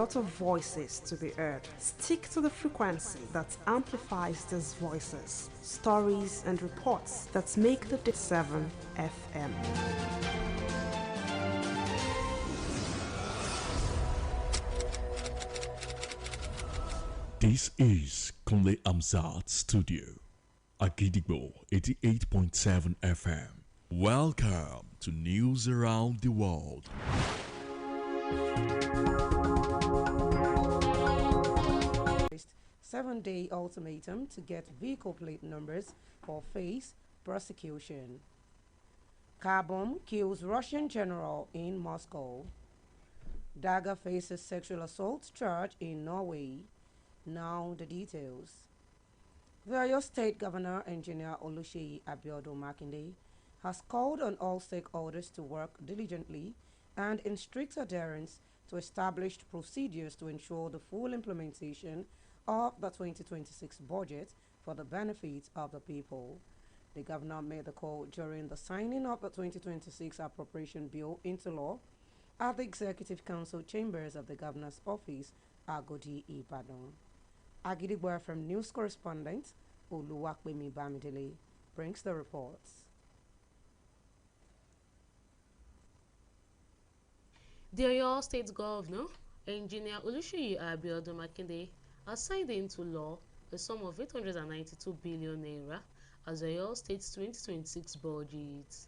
lot of voices to be heard. Stick to the frequency that amplifies these voices, stories, and reports that make the 7 FM. This is Kunle Amzat Studio, Akojopo 88.7 FM. Welcome to News Around the World. 7-day ultimatum to get vehicle plate numbers for face prosecution. Car bomb kills Russian general in Moscow. Dagger faces sexual assault charge in Norway. Now the details. The Oyo State Governor, Engineer Oluseyi Makinde, has called on all stakeholders to work diligently and in strict adherence to established procedures to ensure the full implementation of the 2026 budget for the benefit of the people. The governor made the call during the signing of the 2026 appropriation bill into law at the Executive Council chambers of the governor's office, Agodi Ibadan. Agidigbo from news correspondent Oluwapemi Bamidele brings the reports. The Oyo State Governor, Engineer Oluseyi Makinde, has signed into law a sum of 892 billion naira as Oyo State's 2026 budget.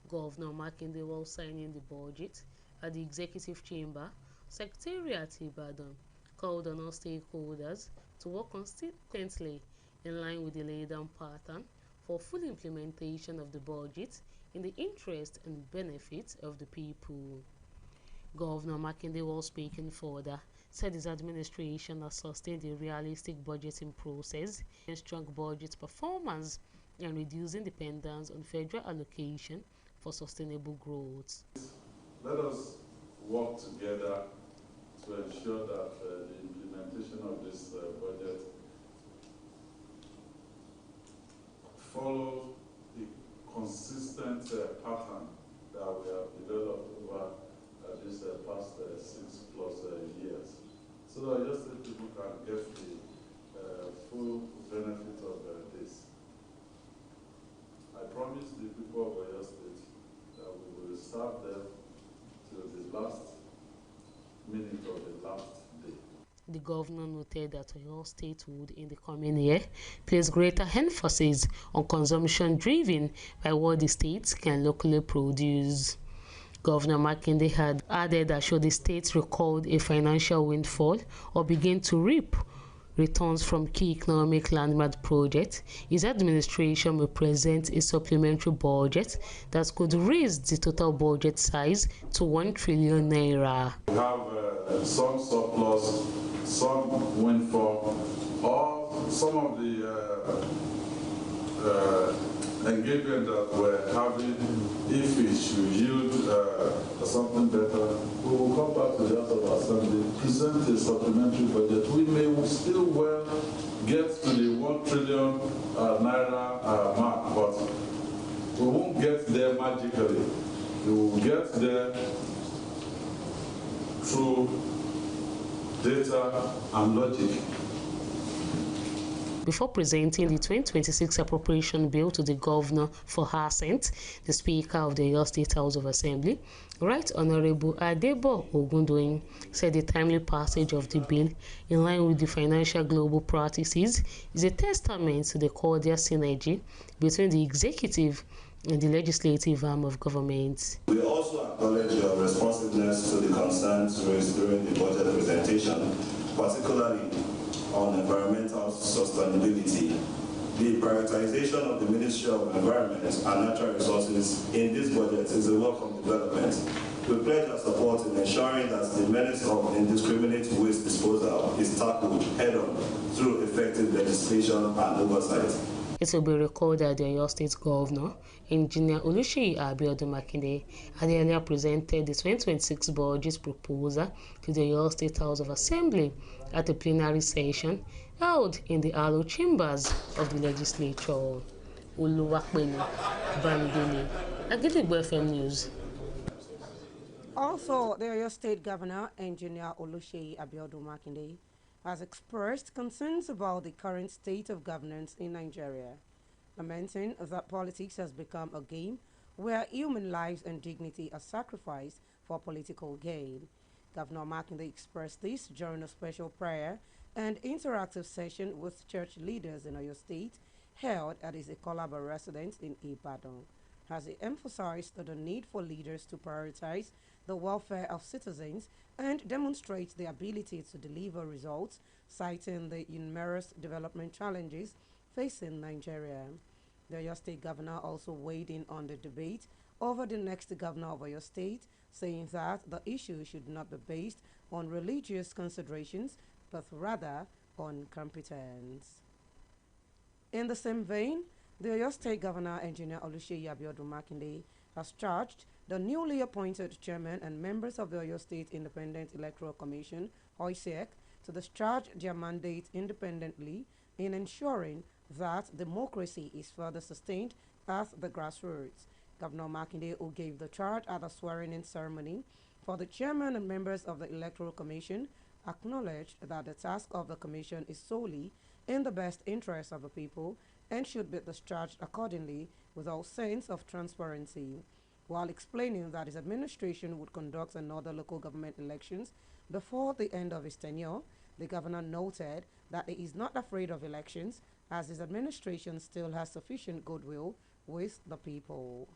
Governor Makinde, while signing the budget at the Executive Chamber, Secretariat Ibadan, called on all stakeholders to work consistently in line with the laid-down pattern for full implementation of the budget in the interest and benefit of the people. Governor Makinde, while speaking further, said his administration has sustained a realistic budgeting process and strong budget performance and reducing dependence on federal allocation for sustainable growth. Let us work together to ensure that the implementation of this budget follows the consistent pattern that we have developed over these past 6+ years, so that just the people can get the full benefit of this. I promise the people of Oyo State that we will serve them till the last minute of the last day. The governor noted that Oyo State would, in the coming year, place greater emphasis on consumption driven by what the state can locally produce. Governor Makinde had added that should the state record a financial windfall or begin to reap returns from key economic landmark projects, his administration will present a supplementary budget that could raise the total budget size to 1 trillion naira. We have some surplus, some windfall, or some of the engagement that we're having. If it should yield something better, we will come back to the House of Assembly, present a supplementary budget. We may still well get to the 1 trillion naira mark, but we won't get there magically. We will get there through data and logic. Before presenting the 2026 appropriation bill to the governor for assent, the Speaker of the Oyo State House of Assembly, Right Honorable Adebo Ogundoyin, said the timely passage of the bill in line with the financial global practices is a testament to the cordial synergy between the executive and the legislative arm of government. We also acknowledge your responsiveness to the concerns raised during the budget presentation, particularly on environmental sustainability. The prioritization of the Ministry of Environment and Natural Resources in this budget is a welcome development. We pledge our support in ensuring that the menace of indiscriminate waste disposal is tackled head-on through effective legislation and oversight. It will be recalled that the Oyo State Governor, Engineer Oluseyi Makinde, had earlier presented the 2026 budget proposal to the Oyo State House of Assembly at a plenary session held in the Alo chambers of the legislature. Oluwapemi Bamidele, Agidigbo FM News. Also, the Oyo State Governor, Engineer Oluseyi Abiodun-Makinde, has expressed concerns about the current state of governance in Nigeria, lamenting that politics has become a game where human lives and dignity are sacrificed for political gain. Governor Makinde expressed this during a special prayer and interactive session with church leaders in Oyo State held at his Ikolaba residence in Ibadan, as he emphasized the need for leaders to prioritize the welfare of citizens and demonstrate the ability to deliver results, citing the numerous development challenges facing Nigeria. The Oyo State Governor also weighed in on the debate over the next governor of Oyo State, saying that the issue should not be based on religious considerations, but rather on competence. In the same vein, the Oyo State Governor, Engineer Oluseyi Abiodun-Makinde, has charged the newly appointed chairman and members of the Oyo State Independent Electoral Commission, OISEC, to discharge their mandate independently in ensuring that democracy is further sustained at the grassroots. Governor Makinde, who gave the charge at the swearing-in ceremony for the chairman and members of the Electoral Commission, acknowledged that the task of the commission is solely in the best interest of the people and should be discharged accordingly with all sense of transparency, while explaining that his administration would conduct another local government elections before the end of his tenure. The governor noted that he is not afraid of elections as his administration still has sufficient goodwill with the people.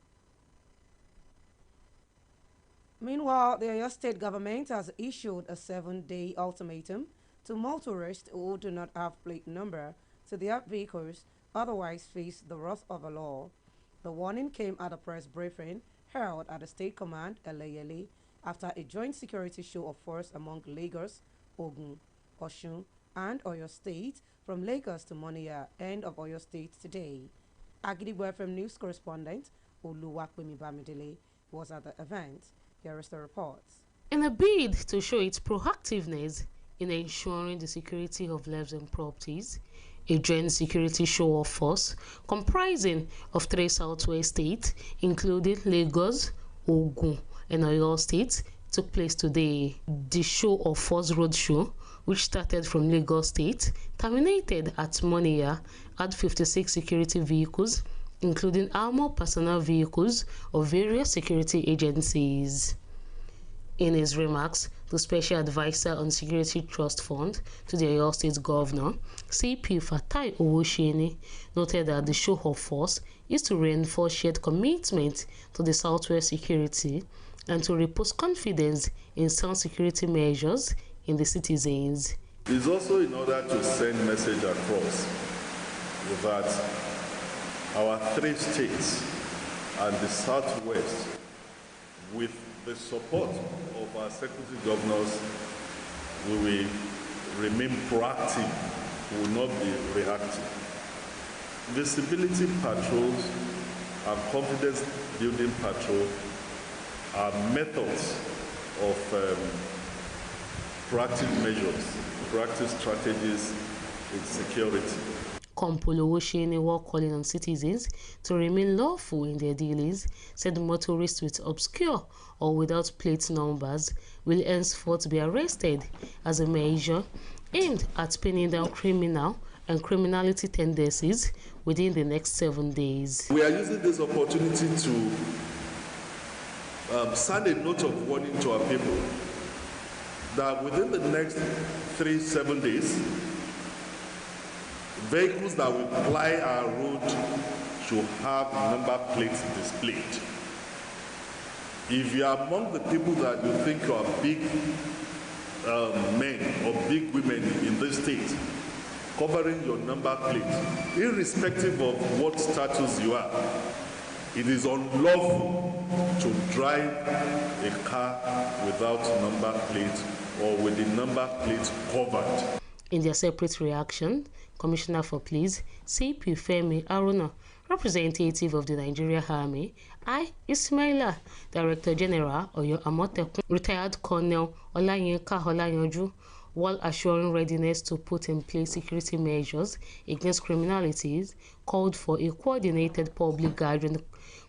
Meanwhile, the Oyo State government has issued a 7-day ultimatum to motorists who do not have plate number to their vehicles, otherwise face the wrath of the law. The warning came at a press briefing held at the State Command, Eleyele, after a joint security show of force among Lagos, Ogun, Osun, and Oyo State from Lagos to Monia, end of Oyo State today. Agidigbo FM news correspondent Oluwapemi Bamidele was at the event. Here is the report. In a bid to show its proactiveness in ensuring the security of lives and properties, a joint security show of force comprising of 3 southwest states, including Lagos, Ogun, and Oyo State, took place today. The show of force roadshow, which started from Lagos State, terminated at Monia, had 56 security vehicles, including armored personnel vehicles of various security agencies. In his remarks, the Special Advisor on Security Trust Fund to the Oyo State Governor, CP Fatai Owosheni, noted that the show of force is to reinforce shared commitment to the Southwest security and to repose confidence in sound security measures in the citizens. It is also in order to send message across that our 3 states and the Southwest, with the support of our security governors, we will remain proactive, we will not be reactive. Visibility patrols and confidence building patrol are methods of proactive measures, proactive strategies in security. Kompolo Owosheni, while calling on citizens to remain lawful in their dealings, said motorists with obscure or without plate numbers will henceforth be arrested as a measure aimed at pinning down criminal and criminality tendencies within the next 7 days. We are using this opportunity to send a note of warning to our people that within the next 7 days, vehicles that will ply our road should have number plates displayed. If you are among the people that you think are big men or big women in this state, covering your number plate, irrespective of what status you are, it is unlawful to drive a car without number plate or with the number plate covered. In their separate reaction, Commissioner for Police, CP Femi Aruna, representative of the Nigeria Army, I. Ismaila, Director General Oyo Amotekun, retired Colonel Olayinka Olayanju, while assuring readiness to put in place security measures against criminalities, called for a coordinated public gathering,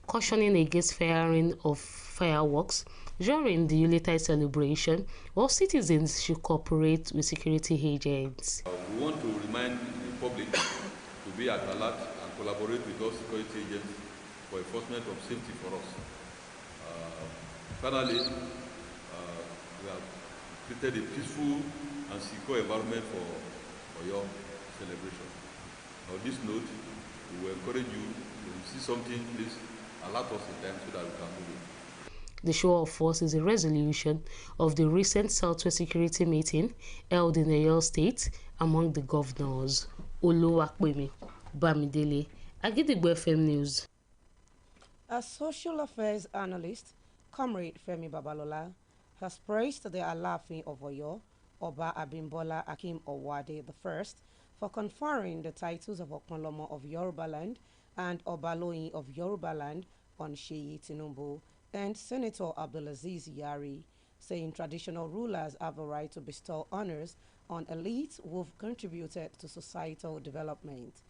cautioning against firing of fireworks During the Yuletide celebration, all citizens should cooperate with security agents. We want to remind the public to be at alert and collaborate with all security agents for enforcement of safety for us. Finally, we have created a peaceful and secure environment for your celebration. On this note, we will encourage you to see something, please alert us in time so that we can move it. The show of force is a resolution of the recent Southwest Security meeting held in Oyo State among the governors. Oluwapemi Bamidele, Agidigbo FM News. A social affairs analyst, Comrade Femi Babalola, has praised the Alaafin of Oyo, Oba Abimbola Akim Owade I, for conferring the titles of Okanlomo of Yorubaland and Obaloyin of Yorubaland on Seyi Tinubu and Senator Abdulaziz Yari, saying traditional rulers have a right to bestow honors on elites who've contributed to societal development.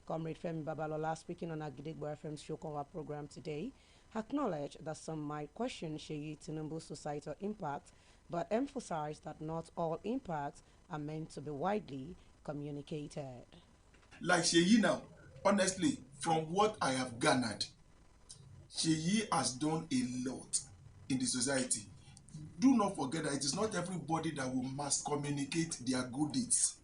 Comrade Femi Babalola, speaking on Agidigbo FM's Shokowa program today, acknowledged that some might question Seyi Tinubu's societal impact, but emphasized that not all impacts are meant to be widely communicated. Like Seyi now, honestly, from what I have garnered, Seyi has done a lot in the society. Do not forget that it is not everybody that will mass communicate their good deeds.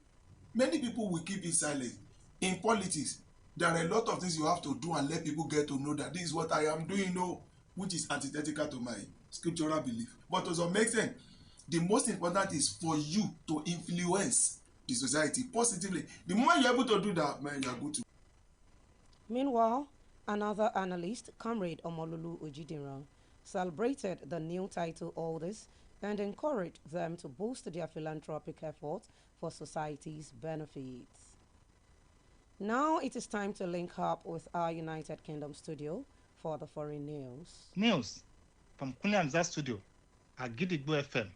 Many people will keep it silent. In politics, there are a lot of things you have to do and let people get to know that this is what I am doing, which is antithetical to my scriptural belief. But to some extent, the most important is for you to influence the society positively. The more you're able to do that, man, you're good to. Meanwhile, another analyst, Comrade Omololu Ojidiran, celebrated the new title holders and encouraged them to boost their philanthropic efforts for society's benefits. Now it is time to link up with our United Kingdom studio for the foreign news. News from Kunle studio at Gidigbo FM.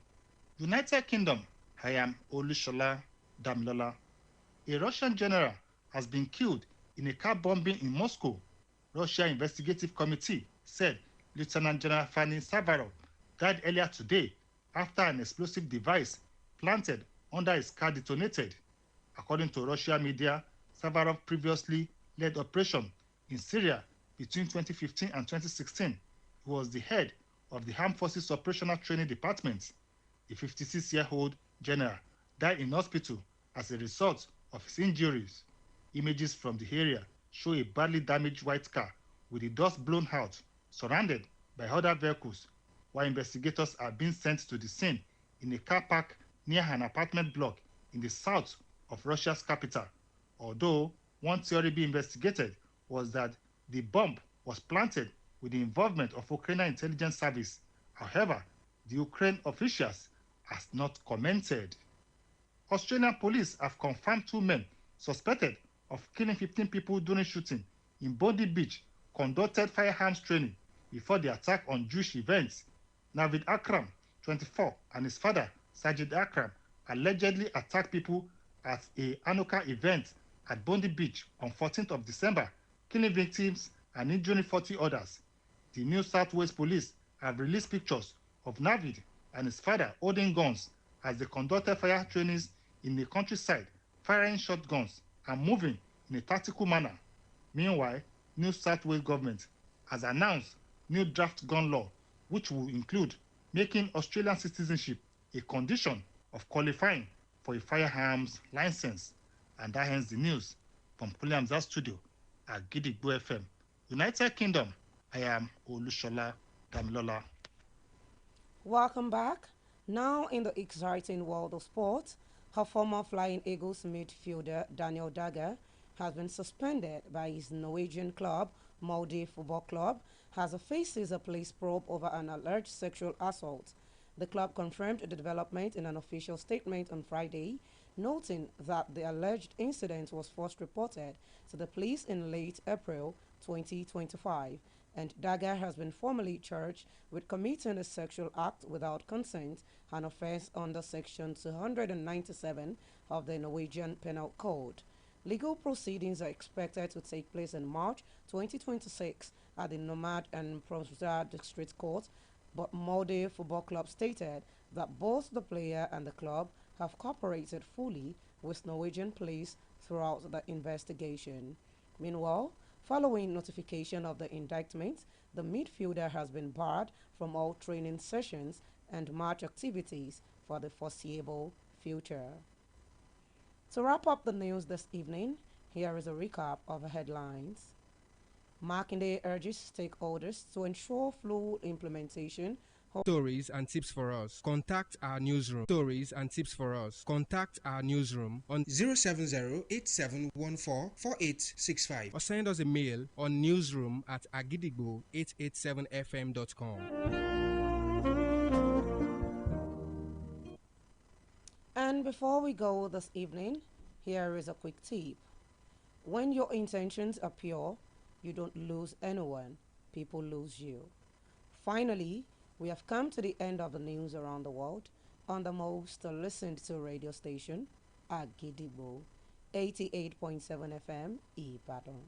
United Kingdom, I am Olushola Damilola. A Russian general has been killed in a car bombing in Moscow. Russia Investigative Committee said Lieutenant General Fanny Savarov died earlier today after an explosive device planted under his car detonated. According to Russian media, Savarov previously led operation in Syria between 2015 and 2016. He was the head of the Armed Forces Operational Training Department. The 56-year-old general died in hospital as a result of his injuries. Images from the area show a badly damaged white car with the dust blown out, surrounded by other vehicles, while investigators are being sent to the scene in a car park near an apartment block in the south of Russia's capital. Although one theory being investigated was that the bomb was planted with the involvement of Ukrainian intelligence service. However, the Ukraine officials has not commented. Australian police have confirmed 2 men suspected of killing 15 people during shooting in Bondi Beach conducted firearms training before the attack on Jewish events. Navid Akram, 24, and his father, Sajid Akram, allegedly attacked people at a Hanukkah event at Bondi Beach on 14th of December, killing victims and injuring 40 others. The New South Wales police have released pictures of Navid and his father holding guns as they conducted fire trainings in the countryside, firing shotguns and moving in a tactical manner. Meanwhile, New South Wales government has announced new draft gun law, which will include making Australian citizenship a condition of qualifying for a firearms license. And that ends the news from Kunle studio at Gidigbo FM. United Kingdom, I am Olushola Damilola. Welcome back. Now in the exciting world of sports, her former Flying Eagles midfielder Daniel Dagger has been suspended by his Norwegian club, Molde Football Club, as he faces a police probe over an alleged sexual assault. The club confirmed the development in an official statement on Friday, noting that the alleged incident was first reported to the police in late April 2025, and Dagger has been formally charged with committing a sexual act without consent, an offense under Section 297 of the Norwegian Penal Code. Legal proceedings are expected to take place in March 2026 at the Nomad and Prosda District Court but Molde Football Club stated that both the player and the club have cooperated fully with Norwegian police throughout the investigation. Meanwhile, following notification of the indictment, the midfielder has been barred from all training sessions and match activities for the foreseeable future. To wrap up the news this evening, here is a recap of the headlines. Makinde urges stakeholders to ensure full implementation. Stories and tips for us. Contact our newsroom. Stories and tips for us. Contact our newsroom on 070-8714-4865 or send us a mail on newsroom@agidigbo887fm.com. And before we go this evening, here is a quick tip. When your intentions are pure, you don't lose anyone, people lose you. Finally, we have come to the end of the news around the world on the most listened to radio station, Agidigbo 88.7 FM, Ibadan.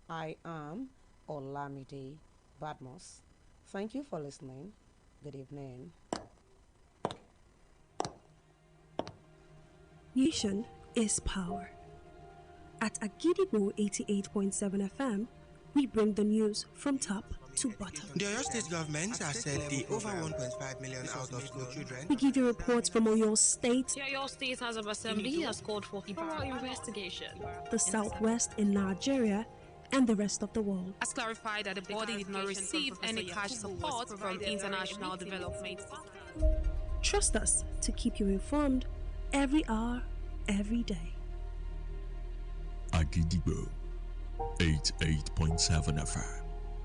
I am Olamide Badmos. Thank you for listening. Good evening. Nation is power. At Agidigbo 88.7 FM, we bring the news from top to bottom. The Oyo State government has said the over 1.5 million out of school children. We give you reports from Oyo State. The Oyo State House of Assembly has called for a thorough investigation. The Southwest in Nigeria and the rest of the world. Has clarified that the body did not receive any cash support from international development. Trust us to keep you informed every hour, every day. Agidigbo 88.7 FM.